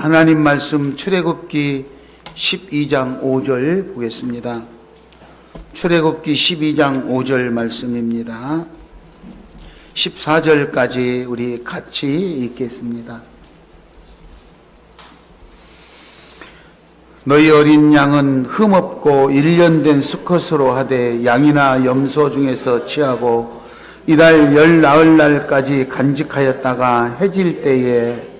하나님 말씀 출애굽기 12장 5절 보겠습니다. 출애굽기 12장 5절 말씀입니다. 14절까지 우리 같이 읽겠습니다. 너희 어린 양은 흠없고 1년 된 수컷으로 하되 양이나 염소 중에서 취하고 이달 열 나흘날까지 간직하였다가 해질 때에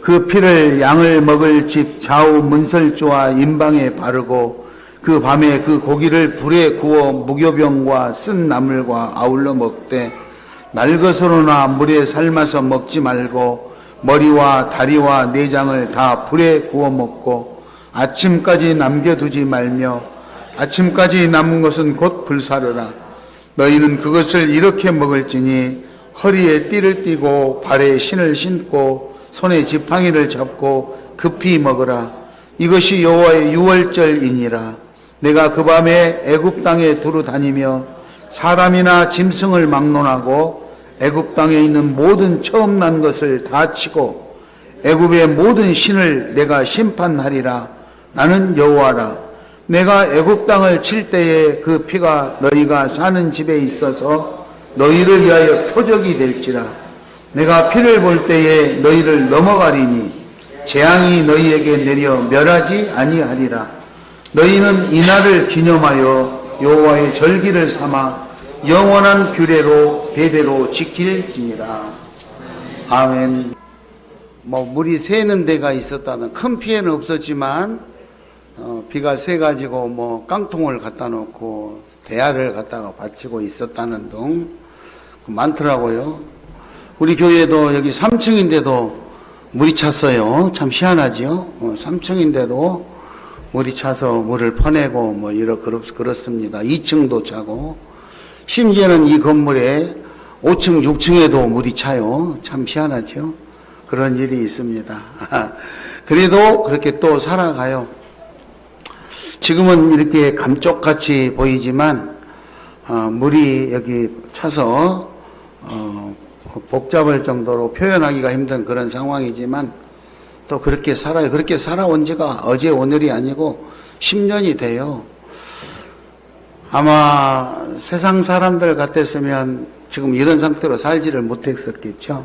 그 피를 양을 먹을 집 좌우 문설주와 임방에 바르고 그 밤에 그 고기를 불에 구워 무교병과 쓴 나물과 아울러 먹되 날것으로나 물에 삶아서 먹지 말고 머리와 다리와 내장을 다 불에 구워 먹고 아침까지 남겨두지 말며 아침까지 남은 것은 곧 불사르라. 너희는 그것을 이렇게 먹을지니 허리에 띠를 띠고 발에 신을 신고 손에 지팡이를 잡고 급히 먹으라. 이것이 여호와의 유월절이니라. 내가 그 밤에 애굽 땅에 두루 다니며 사람이나 짐승을 막론하고 애굽 땅에 있는 모든 처음 난 것을 다 치고 애굽의 모든 신을 내가 심판하리라. 나는 여호와라. 내가 애굽 땅을 칠 때에 그 피가 너희가 사는 집에 있어서 너희를 위하여 표적이 될지라. 내가 피를 볼 때에 너희를 넘어가리니 재앙이 너희에게 내려 멸하지 아니하리라. 너희는 이날을 기념하여 여호와의 절기를 삼아 영원한 규례로 대대로 지킬지니라. 아멘. 물이 새는 데가 있었다는 큰 피해는 없었지만 비가 새가지고 깡통을 갖다 놓고 대야를 갖다가 받치고 있었다는 등 많더라고요. 우리 교회도 여기 3층인데도 물이 찼어요. 참 희한하지요. 3층인데도 물이 차서 물을 퍼내고 그렇습니다. 2층도 차고 심지어는 이 건물에 5층, 6층에도 물이 차요. 참 희한하죠. 그런 일이 있습니다. 그래도 그렇게 또 살아가요. 지금은 이렇게 감쪽같이 보이지만 물이 여기 차서 복잡할 정도로 표현하기가 힘든 그런 상황이지만 또 그렇게 살아요. 그렇게 살아온 지가 어제 오늘이 아니고 10년이 돼요. 아마 세상 사람들 같았으면 지금 이런 상태로 살지를 못했었겠죠.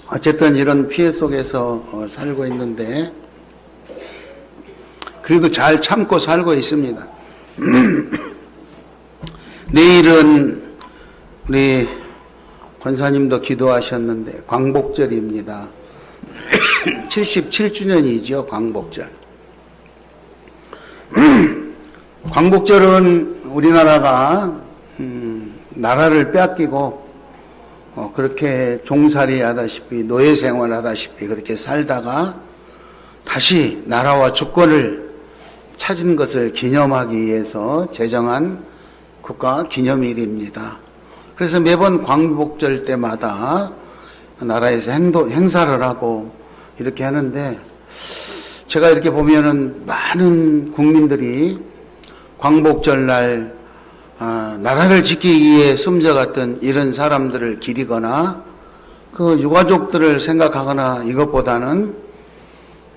어쨌든 이런 피해 속에서 살고 있는데 그래도 잘 참고 살고 있습니다. 내일은 우리 권사님도 기도하셨는데 광복절입니다. 77주년이죠. 광복절. 광복절은 우리나라가 나라를 빼앗기고 그렇게 종살이 하다시피 노예 생활 하다시피 그렇게 살다가 다시 나라와 주권을 찾은 것을 기념하기 위해서 제정한 국가 기념일입니다. 그래서 매번 광복절 때마다 나라에서 행사를 하고 이렇게 하는데 제가 이렇게 보면은 많은 국민들이 광복절 날 나라를 지키기 위해 숨져갔던 이런 사람들을 기리거나 그 유가족들을 생각하거나 이것보다는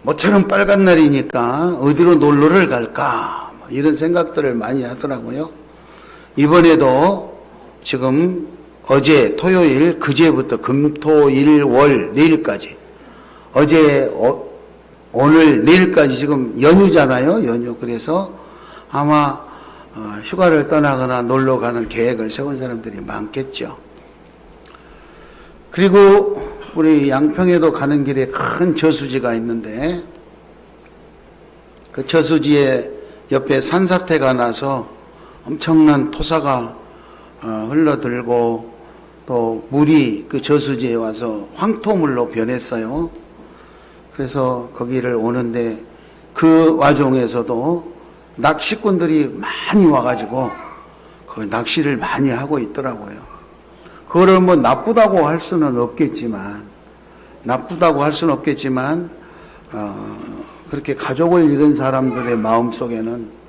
모처럼 빨간 날이니까 어디로 놀러를 갈까 이런 생각들을 많이 하더라고요. 이번에도 지금 어제 토요일 그제부터 금토일월 내일까지 어제 오늘 내일까지 지금 연휴잖아요. 연휴. 그래서 아마 휴가를 떠나거나 놀러 가는 계획을 세운 사람들이 많겠죠. 그리고 우리 양평에도 가는 길에 큰 저수지가 있는데 그 저수지에 옆에 산사태가 나서 엄청난 토사가 흘러들고 또 물이 그 저수지에 와서 황토물로 변했어요. 그래서 거기를 오는데 그 와중에서도 낚시꾼들이 많이 와가지고 그 낚시를 많이 하고 있더라고요. 그거를 나쁘다고 할 수는 없겠지만 그렇게 가족을 잃은 사람들의 마음 속에는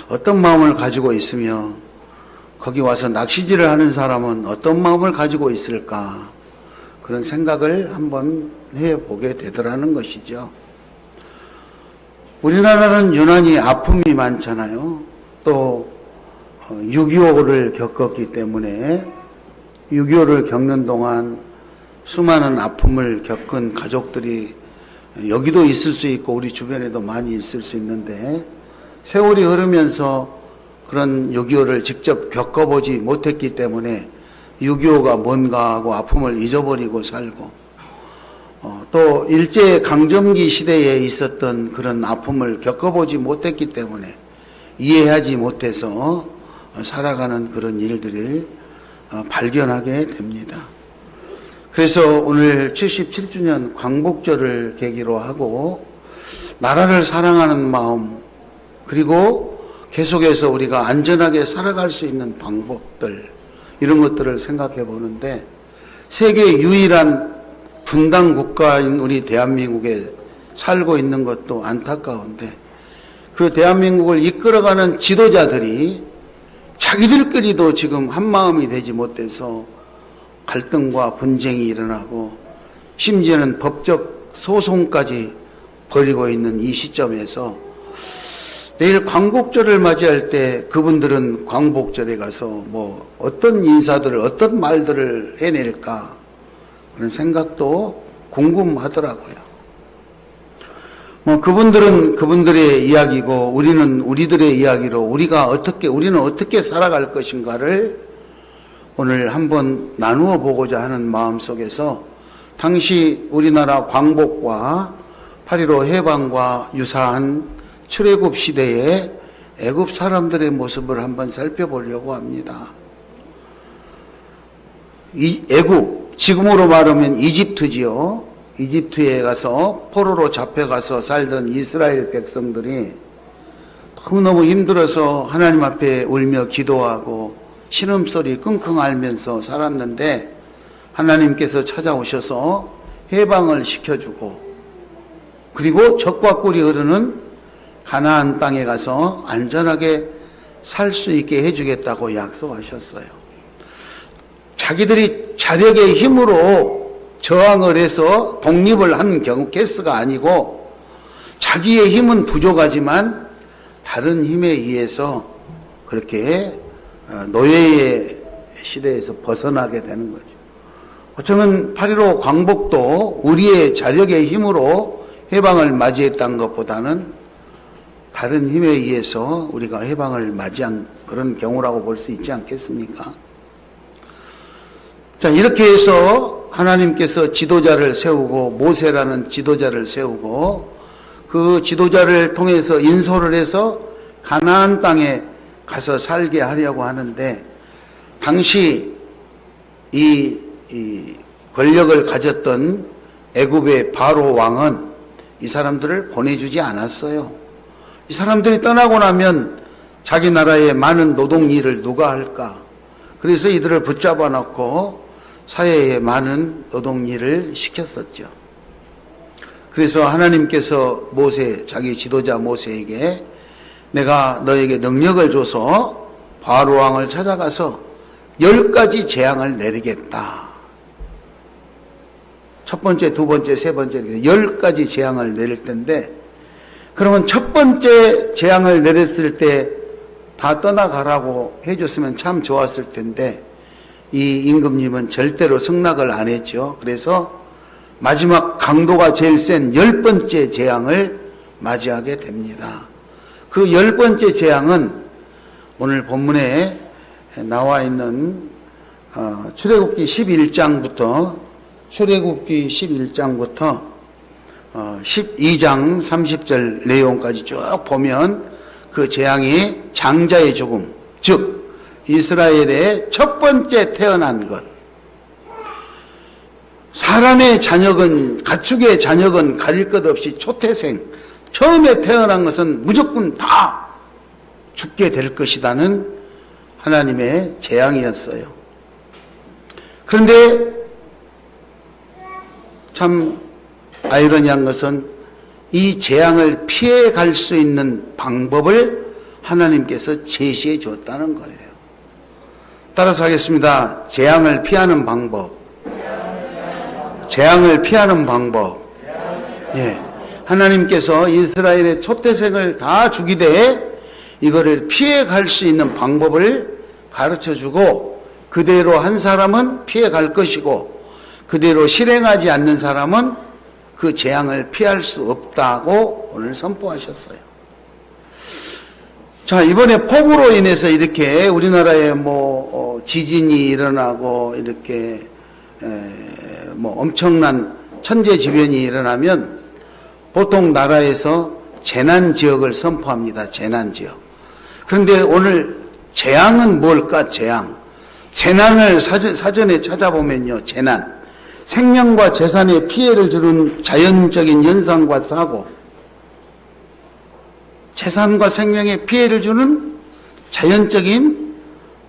어떤 마음을 가지고 있으며 거기 와서 낚시질을 하는 사람은 어떤 마음을 가지고 있을까? 그런 생각을 한번 해보게 되더라는 것이죠. 우리나라는 유난히 아픔이 많잖아요. 또 6.25를 겪었기 때문에 6.25를 겪는 동안 수많은 아픔을 겪은 가족들이 여기도 있을 수 있고 우리 주변에도 많이 있을 수 있는데, 세월이 흐르면서 그런 6.25를 직접 겪어보지 못했기 때문에 6.25가 뭔가 하고 아픔을 잊어버리고 살고, 또 일제강점기 시대에 있었던 그런 아픔을 겪어보지 못했기 때문에 이해하지 못해서 살아가는 그런 일들을 발견하게 됩니다. 그래서 오늘 77주년 광복절을 계기로 하고 나라를 사랑하는 마음, 그리고 계속해서 우리가 안전하게 살아갈 수 있는 방법들, 이런 것들을 생각해 보는데, 세계 유일한 분당 국가인 우리 대한민국에 살고 있는 것도 안타까운데, 그 대한민국을 이끌어가는 지도자들이 자기들끼리도 지금 한마음이 되지 못해서 갈등과 분쟁이 일어나고 심지어는 법적 소송까지 벌이고 있는 이 시점에서 내일 광복절을 맞이할 때 그분들은 광복절에 가서 뭐 어떤 인사들을, 어떤 말들을 해낼까, 그런 생각도 궁금하더라고요. 뭐 그분들은 그분들의 이야기고 우리는 우리들의 이야기로 우리는 어떻게 살아갈 것인가를 오늘 한번 나누어 보고자 하는 마음 속에서 당시 우리나라 광복과 8.15 해방과 유사한 출애굽 시대의 애굽 사람들의 모습을 한번 살펴보려고 합니다. 이 애굽, 지금으로 말하면 이집트지요. 이집트에 가서 포로로 잡혀가서 살던 이스라엘 백성들이 너무너무 힘들어서 하나님 앞에 울며 기도하고 신음소리 끙끙 앓으면서 살았는데, 하나님께서 찾아오셔서 해방을 시켜주고, 그리고 적과 꿀이 흐르는 가나안 땅에 가서 안전하게 살 수 있게 해주겠다고 약속하셨어요. 자기들이 자력의 힘으로 저항을 해서 독립을 한 케이스가 아니고, 자기의 힘은 부족하지만 다른 힘에 의해서 그렇게 노예의 시대에서 벗어나게 되는 거죠. 어쩌면 8.15 광복도 우리의 자력의 힘으로 해방을 맞이했다는 것보다는 다른 힘에 의해서 우리가 해방을 맞이한 그런 경우라고 볼 수 있지 않겠습니까? 자, 이렇게 해서 하나님께서 지도자를 세우고, 모세라는 지도자를 세우고, 그 지도자를 통해서 인솔을 해서 가나안 땅에 가서 살게 하려고 하는데, 당시 이 권력을 가졌던 애굽의 바로 왕은 이 사람들을 보내주지 않았어요. 이 사람들이 떠나고 나면 자기 나라의 많은 노동 일을 누가 할까? 그래서 이들을 붙잡아 놓고 사회에 많은 노동 일을 시켰었죠. 그래서 하나님께서 자기 지도자 모세에게 내가 너에게 능력을 줘서 바로 왕을 찾아가서 10가지 재앙을 내리겠다. 첫 번째, 두 번째, 세 번째, 10가지 재앙을 내릴 텐데, 그러면 첫 번째 재앙을 내렸을 때 다 떠나가라고 해줬으면 참 좋았을 텐데, 이 임금님은 절대로 승낙을 안 했죠. 그래서 마지막 강도가 제일 센 10번째 재앙을 맞이하게 됩니다. 그 10번째 재앙은 오늘 본문에 나와 있는 출애굽기 11장부터 12장 30절 내용까지 쭉 보면 그 재앙이 장자의 죽음, 즉 이스라엘의 첫 번째 태어난 것, 사람의 자녀건 가축의 자녀건 가릴 것 없이 초태생, 처음에 태어난 것은 무조건 다 죽게 될 것이라는 하나님의 재앙이었어요. 그런데 참 아이러니한 것은 이 재앙을 피해 갈 수 있는 방법을 하나님께서 제시해 줬다는 거예요. 따라서 하겠습니다. 재앙을 피하는 방법. 재앙을 피하는 방법. 예. 하나님께서 이스라엘의 초태생을 다 죽이되 이거를 피해 갈 수 있는 방법을 가르쳐 주고, 그대로 한 사람은 피해 갈 것이고 그대로 실행하지 않는 사람은 그 재앙을 피할 수 없다고 오늘 선포하셨어요. 자, 이번에 폭우로 인해서 이렇게 우리나라에 지진이 일어나고 이렇게 엄청난 천재지변이 일어나면 보통 나라에서 재난지역을 선포합니다. 재난지역. 그런데 오늘 재앙은 뭘까? 재난을 사전에 찾아보면요. 재난. 생명과 재산에 피해를 주는 자연적인 현상과 사고, 재산과 생명에 피해를 주는 자연적인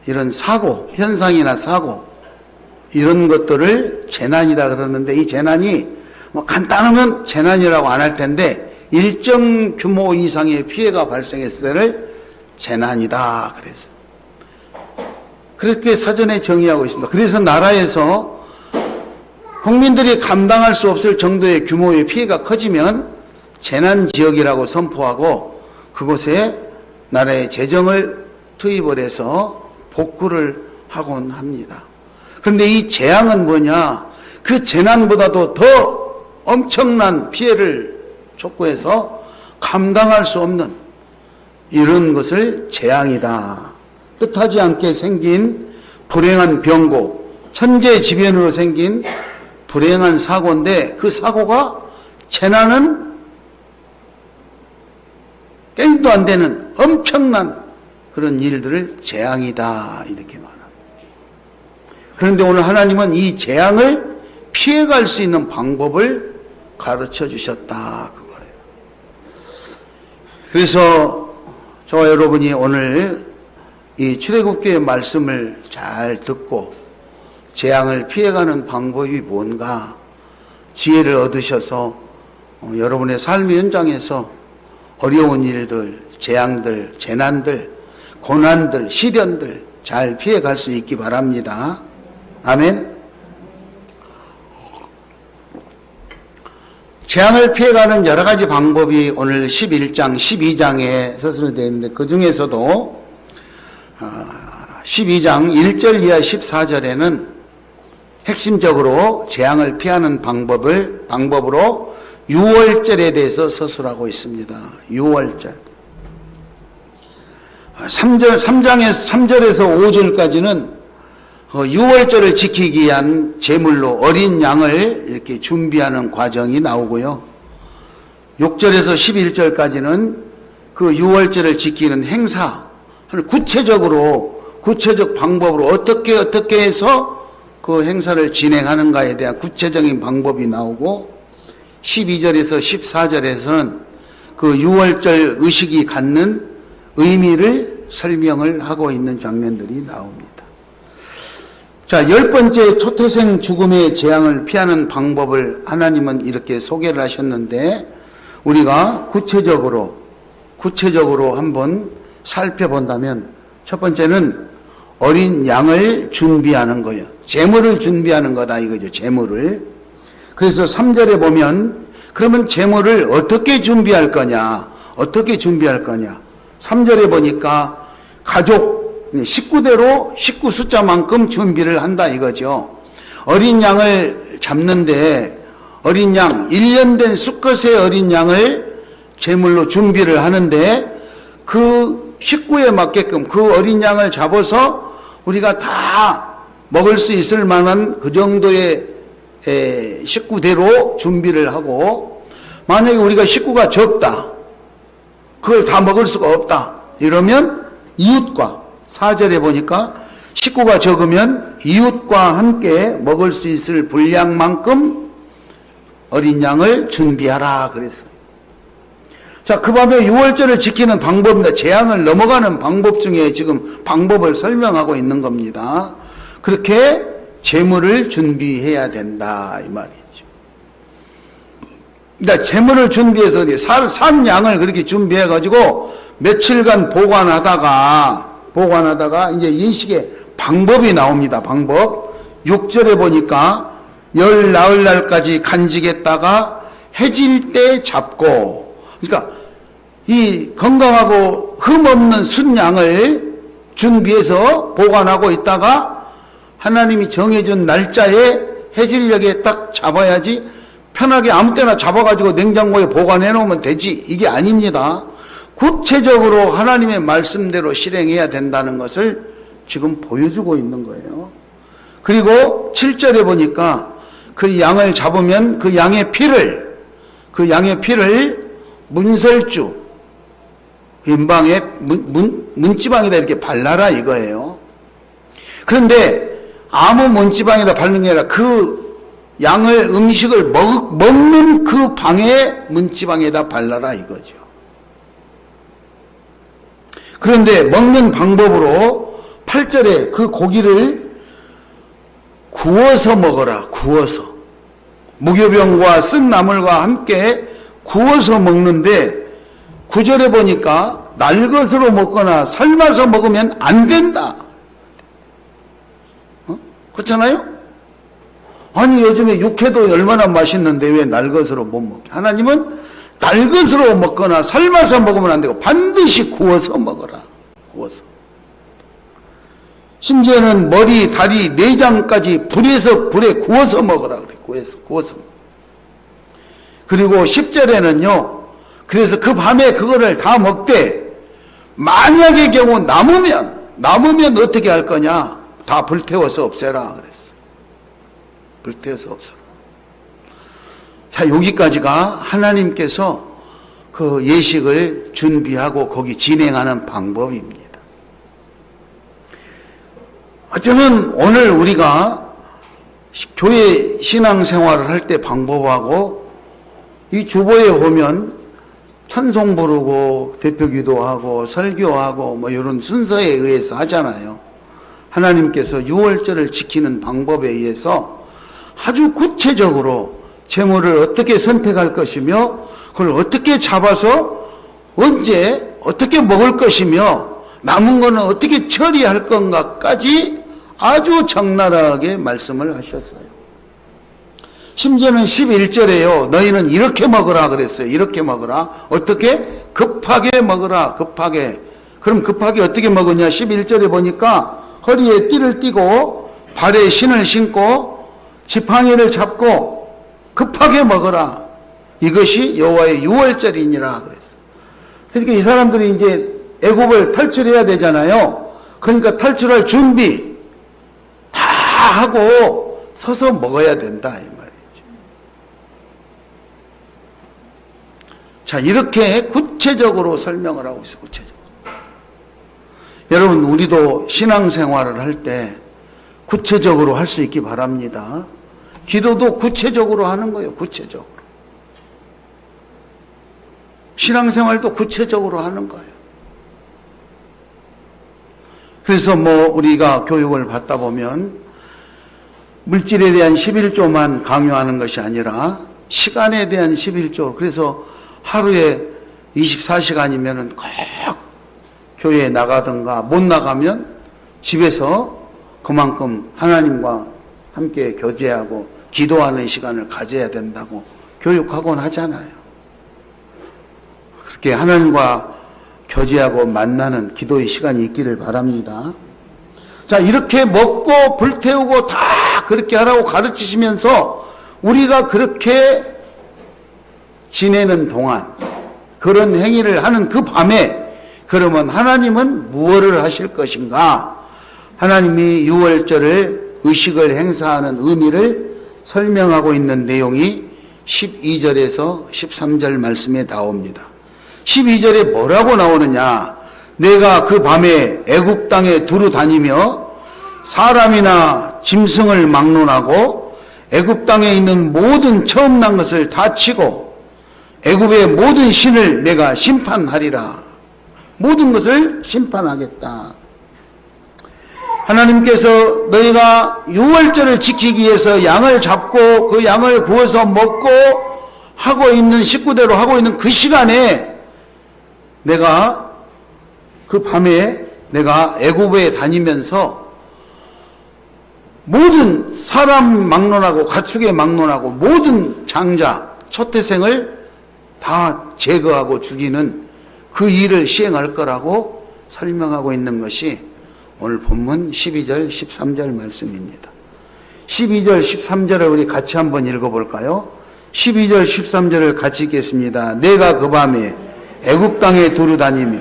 이런 사고, 현상이나 사고, 이런 것들을 재난이다 그러는데, 이 재난이 간단하면 재난이라고 안 할 텐데 일정 규모 이상의 피해가 발생했을 때를 재난이다 그래서 그렇게 사전에 정의하고 있습니다. 그래서 나라에서 국민들이 감당할 수 없을 정도의 규모의 피해가 커지면 재난지역이라고 선포하고 그곳에 나라의 재정을 투입을 해서 복구를 하곤 합니다. 그런데 이 재앙은 뭐냐? 그 재난보다도 더 엄청난 피해를 촉구해서 감당할 수 없는 이런 것을 재앙이다. 뜻하지 않게 생긴 불행한 병고, 천재지변으로 생긴 불행한 사고인데 그 사고가 재난은 땡도 안 되는 엄청난 그런 일들을 재앙이다 이렇게 말합니다. 그런데 오늘 하나님은 이 재앙을 피해갈 수 있는 방법을 가르쳐 주셨다 그거예요. 그래서 저와 여러분이 오늘 이 출애굽기의 말씀을 잘 듣고 재앙을 피해가는 방법이 뭔가 지혜를 얻으셔서 여러분의 삶의 현장에서 어려운 일들, 재앙들, 재난들, 고난들, 시련들 잘 피해갈 수 있기 바랍니다. 아멘. 재앙을 피해가는 여러 가지 방법이 오늘 11장, 12장에 서술되어 있는데 그 중에서도 12장 1절 이하 14절에는 핵심적으로 재앙을 피하는 방법으로 유월절에 대해서 서술하고 있습니다. 유월절. 3장에서 3절에서 5절까지는 유월절을 지키기 위한 제물로 어린 양을 이렇게 준비하는 과정이 나오고요. 6절에서 11절까지는 그 유월절을 지키는 행사, 구체적 방법으로 어떻게 해서 그 행사를 진행하는가에 대한 구체적인 방법이 나오고 12절에서 14절에서는 그 유월절 의식이 갖는 의미를 설명을 하고 있는 장면들이 나옵니다. 자, 10번째 초태생 죽음의 재앙을 피하는 방법을 하나님은 이렇게 소개를 하셨는데 우리가 구체적으로 한번 살펴본다면 첫 번째는 어린 양을 준비하는 거예요. 제물을 준비하는 거다 이거죠. 제물을. 그래서 3절에 보면 그러면 제물을 어떻게 준비할 거냐? 3절에 보니까 가족, 식구대로 식구 숫자만큼 준비를 한다 이거죠. 어린 양을 잡는데 어린 양, 1년 된 수컷의 어린 양을 제물로 준비를 하는데 그 식구에 맞게끔 그 어린 양을 잡아서 우리가 다 먹을 수 있을 만한 그 정도의 식구대로 준비를 하고 만약에 우리가 식구가 적다, 그걸 다 먹을 수가 없다 이러면 이웃과 4절에 보니까 식구가 적으면 이웃과 함께 먹을 수 있을 분량만큼 어린 양을 준비하라 그랬어요. 자, 그 밤에 유월절을 지키는 방법입니다. 재앙을 넘어가는 방법 중에 지금 방법을 설명하고 있는 겁니다. 그렇게 제물을 준비해야 된다 이 말이죠. 그러니까 제물을 준비해서 산 양을 그렇게 준비해 가지고 며칠간 보관하다가 이제 인식에 방법이 나옵니다. 방법. 6절에 보니까 열 나흘 날까지 간직했다가 해질 때 잡고, 그러니까 이 건강하고 흠없는 순양을 준비해서 보관하고 있다가 하나님이 정해준 날짜에 해질녘에 딱 잡아야지, 편하게 아무 때나 잡아가지고 냉장고에 보관해 놓으면 되지, 이게 아닙니다. 구체적으로 하나님의 말씀대로 실행해야 된다는 것을 지금 보여주고 있는 거예요. 그리고 7절에 보니까 그 양을 잡으면 그 양의 피를 문설주, 임방에 문지방에다 이렇게 발라라 이거예요. 그런데 아무 문지방에다 바르는 게 아니라 그 양을, 음식을 먹는 그 방에 문지방에다 발라라 이거죠. 그런데 먹는 방법으로 8절에 그 고기를 구워서 먹어라. 구워서. 무교병과 쓴 나물과 함께 구워서 먹는데 9절에 보니까 날것으로 먹거나 삶아서 먹으면 안 된다. 그렇잖아요? 아니 요즘에 육회도 얼마나 맛있는데 왜 날것으로 못 먹게? 하나님은 날것으로 먹거나 삶아서 먹으면 안 되고 반드시 구워서 먹어라. 구워서. 심지어는 머리, 다리, 내장까지 불에 구워서 먹어라 그래. 구워서. 그리고 10절에는요. 그래서 그 밤에 그거를 다 먹되 만약의 경우 남으면 어떻게 할 거냐? 다 불태워서 없애라 그랬어. 불태워서 없애라. 자, 여기까지가 하나님께서 그 예식을 준비하고 거기 진행하는 방법입니다. 어쩌면 오늘 우리가 교회 신앙생활을 할 때 방법하고 이 주보에 보면 찬송 부르고 대표기도하고 설교하고 뭐 이런 순서에 의해서 하잖아요. 하나님께서 6월절을 지키는 방법에 의해서 아주 구체적으로 재물을 어떻게 선택할 것이며 그걸 어떻게 잡아서 언제 어떻게 먹을 것이며 남은 거는 어떻게 처리할 건가까지 아주 적나라하게 말씀을 하셨어요. 심지어는 11절에요. 너희는 이렇게 먹으라 그랬어요. 이렇게 먹으라. 어떻게? 급하게 먹으라. 급하게. 그럼 급하게 어떻게 먹었냐? 11절에 보니까 허리에 띠를 띠고 발에 신을 신고 지팡이를 잡고 급하게 먹으라. 이것이 여호와의 유월절이니라 그랬어요. 그러니까 이 사람들이 이제 애굽을 탈출해야 되잖아요. 그러니까 탈출할 준비 다 하고 서서 먹어야 된다 이 말이죠. 자, 이렇게 구체적으로 설명을 하고 있어요. 구체적으로. 여러분, 우리도 신앙생활을 할 때 구체적으로 할 수 있기 바랍니다. 기도도 구체적으로 하는 거예요. 구체적으로. 신앙생활도 구체적으로 하는 거예요. 그래서 뭐 우리가 교육을 받다 보면 물질에 대한 11조만 강요하는 것이 아니라 시간에 대한 11조. 그래서 하루에 24시간이면은 꼭 교회에 나가든가 못 나가면 집에서 그만큼 하나님과 함께 교제하고 기도하는 시간을 가져야 된다고 교육하곤 하잖아요. 그렇게 하나님과 교제하고 만나는 기도의 시간이 있기를 바랍니다. 자, 이렇게 먹고 불태우고 다 그렇게 하라고 가르치시면서 우리가 그렇게 지내는 동안 그런 행위를 하는 그 밤에 그러면 하나님은 무엇을 하실 것인가? 하나님이 유월절을 의식을 행사하는 의미를 설명하고 있는 내용이 12절에서 13절 말씀에 나옵니다. 12절에 뭐라고 나오느냐? 내가 그 밤에 애굽 땅에 두루 다니며 사람이나 짐승을 막론하고 애굽 땅에 있는 모든 처음 난 것을 다 치고 애굽의 모든 신을 내가 심판하리라. 모든 것을 심판하겠다. 하나님께서 너희가 유월절을 지키기 위해서 양을 잡고 그 양을 구워서 먹고 하고 있는 식구대로 하고 있는 그 시간에 내가 그 밤에 내가 애굽에 다니면서 모든 사람 막론하고 가축에 막론하고 모든 장자, 초태생을 다 제거하고 죽이는 그 일을 시행할 거라고 설명하고 있는 것이 오늘 본문 12절, 13절 말씀입니다. 12절, 13절을 우리 같이 한번 읽어볼까요? 12절, 13절을 같이 읽겠습니다. 내가 그 밤에 애굽 땅에 두루다니며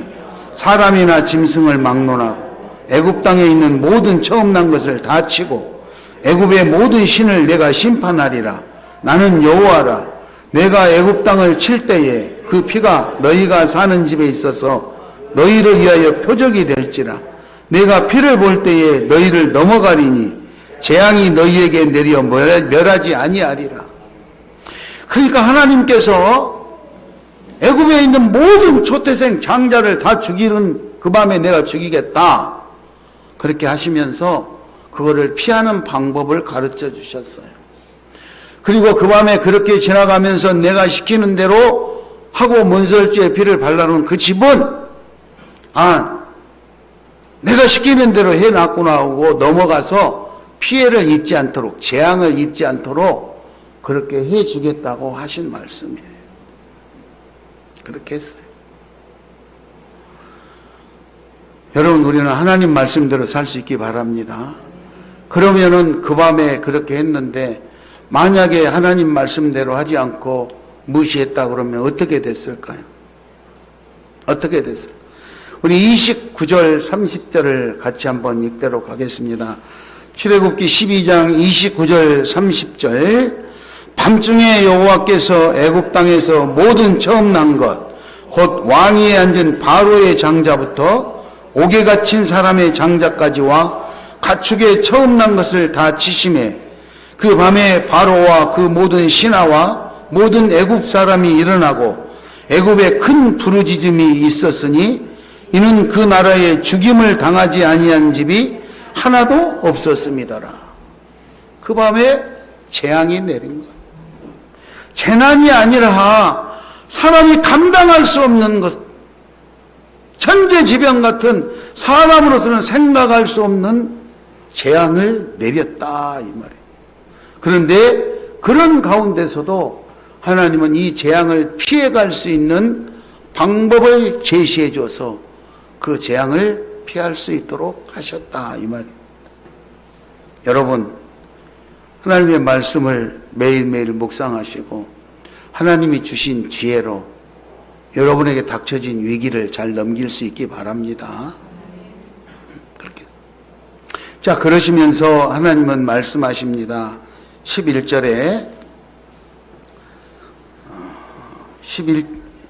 사람이나 짐승을 막론하고 애굽 땅에 있는 모든 처음 난 것을 다 치고 애굽의 모든 신을 내가 심판하리라. 나는 여호와라. 내가 애굽 땅을 칠 때에 그 피가 너희가 사는 집에 있어서 너희를 위하여 표적이 될지라. 내가 피를 볼 때에 너희를 넘어가리니 재앙이 너희에게 내려 멸하지 아니하리라. 그러니까 하나님께서 애굽에 있는 모든 초태생 장자를 다 죽이는 그 밤에 내가 죽이겠다. 그렇게 하시면서 그거를 피하는 방법을 가르쳐 주셨어요. 그리고 그 밤에 그렇게 지나가면서 내가 시키는 대로 하고 문설주에 피를 발라놓은 그 집은 내가 시키는 대로 해놨구나 하고 넘어가서 피해를 입지 않도록, 재앙을 입지 않도록 그렇게 해주겠다고 하신 말씀이에요. 그렇게 했어요. 여러분, 우리는 하나님 말씀대로 살 수 있기 바랍니다. 그러면은 그 밤에 그렇게 했는데 만약에 하나님 말씀대로 하지 않고 무시했다 그러면 어떻게 됐을까요? 어떻게 됐을까요? 우리 29절 30절을 같이 한번 읽도록 하겠습니다. 출애굽기 12장 29절 30절. 밤중에 여호와께서 애굽 땅에서 모든 처음 난 것 곧 왕위에 앉은 바로의 장자부터 옥에 갇힌 사람의 장자까지와 가축의 처음 난 것을 다 치심해 그 밤에 바로와 그 모든 신하와 모든 애굽 사람이 일어나고 애굽에 큰 부르짖음이 있었으니 이는 그 나라에 죽임을 당하지 아니한 집이 하나도 없었습니다라. 그 밤에 재앙이 내린 것. 재난이 아니라 사람이 감당할 수 없는 것, 천재지변 같은 사람으로서는 생각할 수 없는 재앙을 내렸다 이 말이에요. 그런데 그런 가운데서도 하나님은 이 재앙을 피해갈 수 있는 방법을 제시해 줘서 그 재앙을 피할 수 있도록 하셨다 이 말입니다. 여러분, 하나님의 말씀을 매일매일 묵상하시고 하나님이 주신 지혜로 여러분에게 닥쳐진 위기를 잘 넘길 수 있기 바랍니다. 그렇게. 자, 그러시면서 하나님은 말씀하십니다. 11절에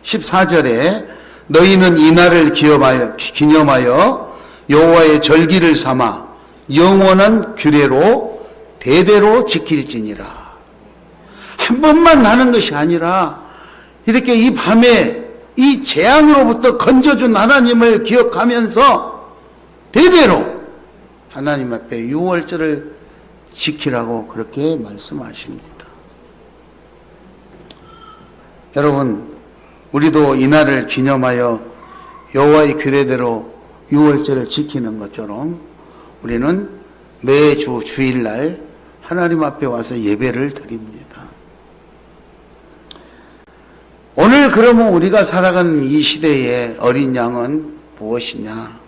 14절에 너희는 이날을 기념하여 여호와의 절기를 삼아 영원한 규례로 대대로 지킬지니라. 한 번만 하는 것이 아니라 이렇게 이 밤에 이 재앙으로부터 건져준 하나님을 기억하면서 대대로 하나님 앞에 유월절을 지키라고 그렇게 말씀하십니다. 여러분, 우리도 이날을 기념하여 여호와의 규례대로 유월절을 지키는 것처럼 우리는 매주 주일날 하나님 앞에 와서 예배를 드립니다. 오늘 그러면 우리가 살아가는 이 시대의 어린 양은 무엇이냐?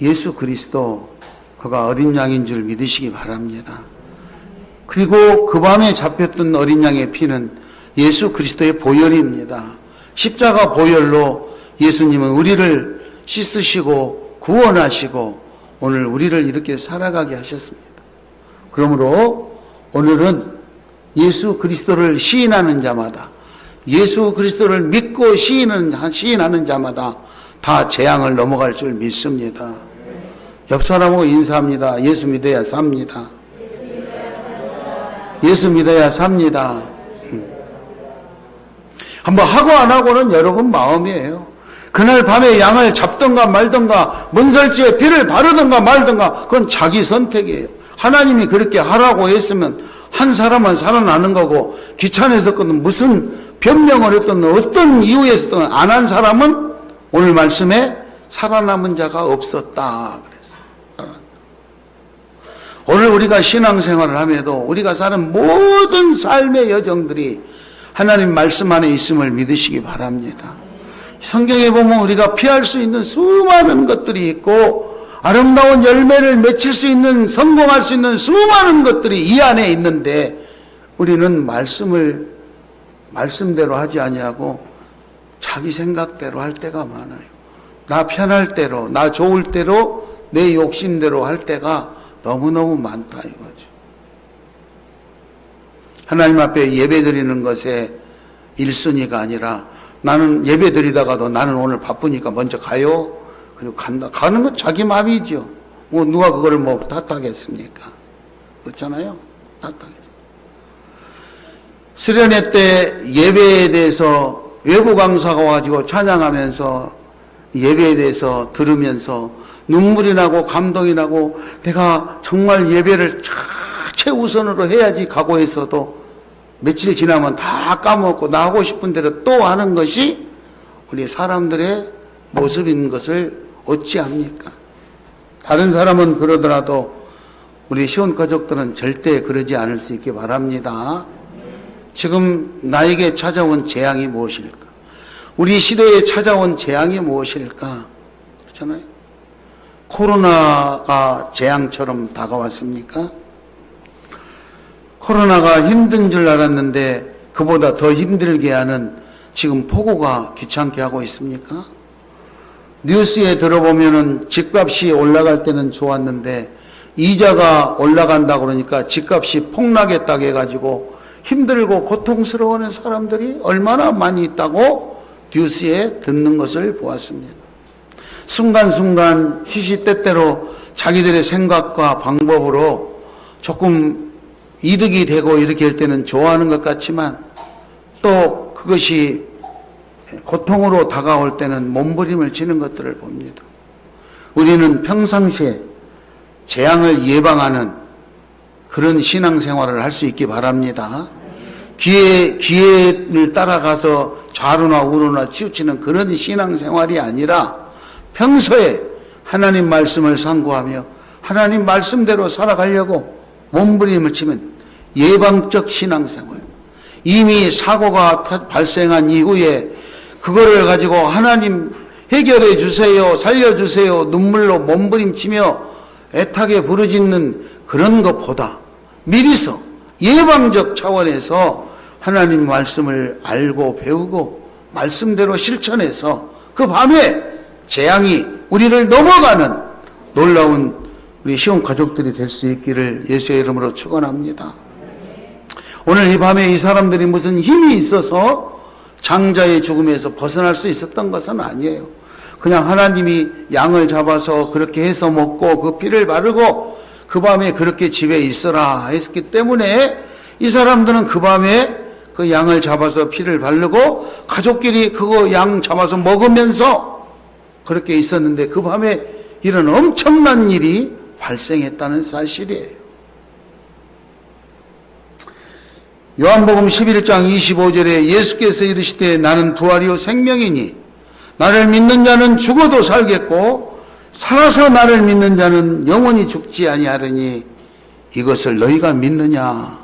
예수 그리스도, 그가 어린 양인 줄 믿으시기 바랍니다. 그리고 그 밤에 잡혔던 어린 양의 피는 예수 그리스도의 보혈입니다. 십자가 보혈로 예수님은 우리를 씻으시고 구원하시고 오늘 우리를 이렇게 살아가게 하셨습니다. 그러므로 오늘은 예수 그리스도를 시인하는 자마다, 예수 그리스도를 믿고 시인하는 자마다 다 재앙을 넘어갈 줄 믿습니다. 옆 사람하고 인사합니다. 예수 믿어야 삽니다. 예수 믿어야 삽니다. 한번 하고 안 하고는 여러분 마음이에요. 그날 밤에 양을 잡든가 말든가 문설주에 피를 바르든가 말든가 그건 자기 선택이에요. 하나님이 그렇게 하라고 했으면 한 사람은 살아나는 거고 귀찮아서든 무슨 변명을 했든 어떤 이유에서든 안 한 사람은 오늘 말씀에 살아남은 자가 없었다 그랬어요. 오늘 우리가 신앙생활을 하면도 우리가 사는 모든 삶의 여정들이 하나님 말씀 안에 있음을 믿으시기 바랍니다. 성경에 보면 우리가 피할 수 있는 수많은 것들이 있고 아름다운 열매를 맺힐 수 있는, 성공할 수 있는 수많은 것들이 이 안에 있는데 우리는 말씀대로 하지 아니하고 자기 생각대로 할 때가 많아요. 나 편할 대로, 나 좋을 대로, 내 욕심대로 할 때가 너무너무 많다 이거죠. 하나님 앞에 예배드리는 것에 1순위가 아니라 나는 예배드리다가도 나는 오늘 바쁘니까 먼저 가요. 그리고 간다. 가는 건 자기 마음이죠. 뭐 누가 그거를 뭐 탓하겠습니까? 그렇잖아요. 탓하겠죠. 수련회 때 예배에 대해서 외부 강사가 와가지고 찬양하면서 예배에 대해서 들으면서 눈물이 나고 감동이 나고 내가 정말 예배를 최우선으로 해야지 각오해서도 며칠 지나면 다 까먹고 나 하고 싶은 대로 또 하는 것이 우리 사람들의 모습인 것을 어찌합니까? 다른 사람은 그러더라도 우리 시온 가족들은 절대 그러지 않을 수 있게 바랍니다. 지금 나에게 찾아온 재앙이 무엇일까? 우리 시대에 찾아온 재앙이 무엇일까? 그렇잖아요. 코로나가 재앙처럼 다가왔습니까? 코로나가 힘든 줄 알았는데 그보다 더 힘들게 하는 지금 폭우가 귀찮게 하고 있습니까? 뉴스에 들어보면은 집값이 올라갈 때는 좋았는데 이자가 올라간다고 그러니까 집값이 폭락했다고 해가지고 힘들고 고통스러워하는 사람들이 얼마나 많이 있다고 뉴스에 듣는 것을 보았습니다. 순간순간 시시때때로 자기들의 생각과 방법으로 조금 이득이 되고 이렇게 할 때는 좋아하는 것 같지만 또 그것이 고통으로 다가올 때는 몸부림을 치는 것들을 봅니다. 우리는 평상시에 재앙을 예방하는 그런 신앙생활을 할 수 있기 바랍니다. 기회를 따라가서 좌로나 우로나 치우치는 그런 신앙생활이 아니라 평소에 하나님 말씀을 상고하며 하나님 말씀대로 살아가려고 몸부림을 치면 예방적 신앙생활. 이미 사고가 발생한 이후에 그거를 가지고 하나님 해결해 주세요, 살려주세요, 눈물로 몸부림치며 애타게 부르짖는 그런 것보다 미리서 예방적 차원에서 하나님 말씀을 알고 배우고 말씀대로 실천해서 그 밤에 재앙이 우리를 넘어가는 놀라운 우리 시온 가족들이 될 수 있기를 예수의 이름으로 축원합니다. 오늘 이 밤에 이 사람들이 무슨 힘이 있어서 장자의 죽음에서 벗어날 수 있었던 것은 아니에요. 그냥 하나님이 양을 잡아서 그렇게 해서 먹고 그 피를 바르고 그 밤에 그렇게 집에 있어라 했기 때문에 이 사람들은 그 밤에 그 양을 잡아서 피를 바르고 가족끼리 그거 양 잡아서 먹으면서 그렇게 있었는데 그 밤에 이런 엄청난 일이 발생했다는 사실이에요. 요한복음 11장 25절에 예수께서 이르시되 나는 부활이요 생명이니 나를 믿는 자는 죽어도 살겠고 살아서 나를 믿는 자는 영원히 죽지 아니하리니 이것을 너희가 믿느냐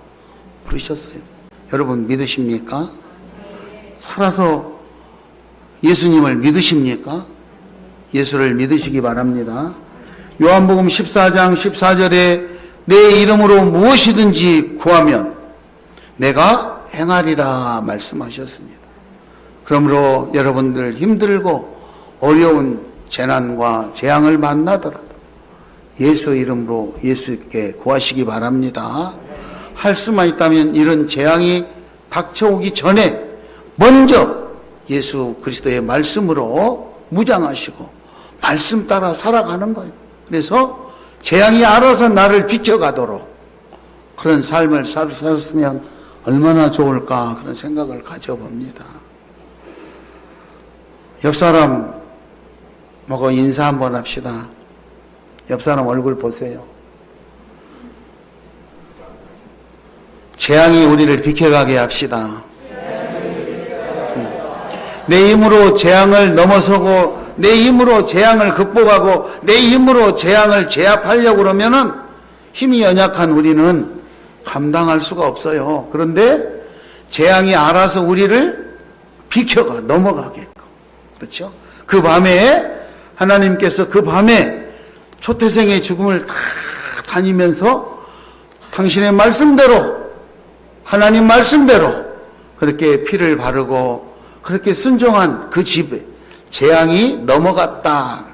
부르셨어요. 여러분 믿으십니까? 살아서 예수님을 믿으십니까? 예수를 믿으시기 바랍니다. 요한복음 14장 14절에 내 이름으로 무엇이든지 구하면 내가 행하리라 말씀하셨습니다. 그러므로 여러분들 힘들고 어려운 재난과 재앙을 만나더라도 예수 이름으로 예수께 구하시기 바랍니다. 할 수만 있다면 이런 재앙이 닥쳐오기 전에 먼저 예수 그리스도의 말씀으로 무장하시고 말씀 따라 살아가는 거예요. 그래서 재앙이 알아서 나를 비춰가도록 그런 삶을 살았으면 얼마나 좋을까 그런 생각을 가져봅니다. 옆 사람하고 인사 한번 합시다. 옆 사람 얼굴 보세요. 재앙이 우리를 비켜가게 합시다. 내 힘으로 재앙을 넘어서고 내 힘으로 재앙을 극복하고 내 힘으로 재앙을 제압하려고 그러면은 힘이 연약한 우리는 감당할 수가 없어요. 그런데 재앙이 알아서 우리를 비켜가 넘어가게끔. 그렇죠? 그 밤에 하나님께서 그 밤에 초태생의 죽음을 다 다니면서 당신의 말씀대로 하나님 말씀대로 그렇게 피를 바르고 그렇게 순종한 그 집에 재앙이 넘어갔다.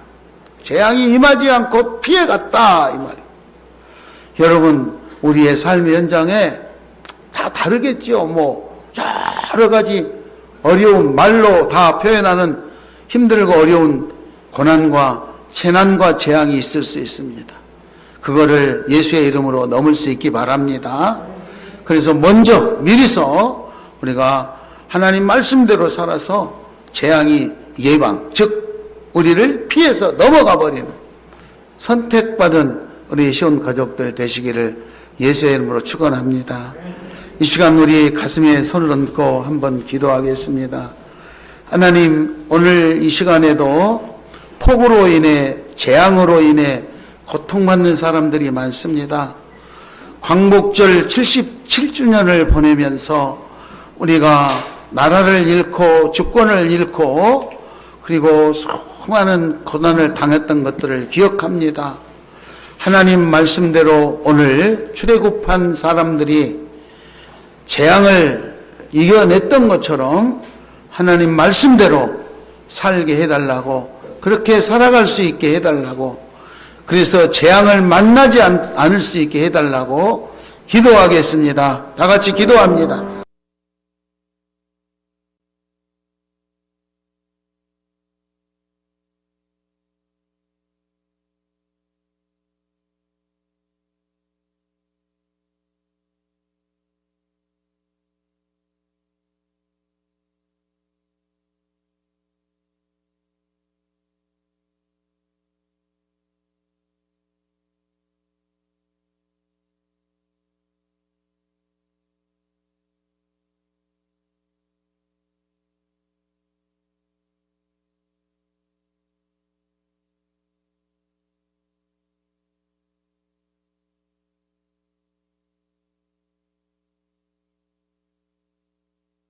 재앙이 임하지 않고 피해갔다 이 말이에요. 여러분 우리의 삶의 현장에 다 다르겠죠. 뭐 여러 가지 어려운 말로 다 표현하는 힘들고 어려운 고난과 재난과 재앙이 있을 수 있습니다. 그거를 예수의 이름으로 넘을 수 있기 바랍니다. 그래서 먼저 미리서 우리가 하나님 말씀대로 살아서 재앙이 예방, 즉 우리를 피해서 넘어가 버리는 선택받은 우리 시온 가족들 되시기를 예수의 이름으로 축원합니다. 이 시간 우리 가슴에 손을 얹고 한번 기도하겠습니다. 하나님, 오늘 이 시간에도 폭우로 인해 재앙으로 인해 고통받는 사람들이 많습니다. 광복절 77주년을 보내면서 우리가 나라를 잃고 주권을 잃고 그리고 수많은 고난을 당했던 것들을 기억합니다. 하나님 말씀대로 오늘 출애굽한 사람들이 재앙을 이겨냈던 것처럼 하나님 말씀대로 살게 해달라고, 그렇게 살아갈 수 있게 해달라고, 그래서 재앙을 만나지 않을 수 있게 해달라고 기도하겠습니다. 다 같이 기도합니다.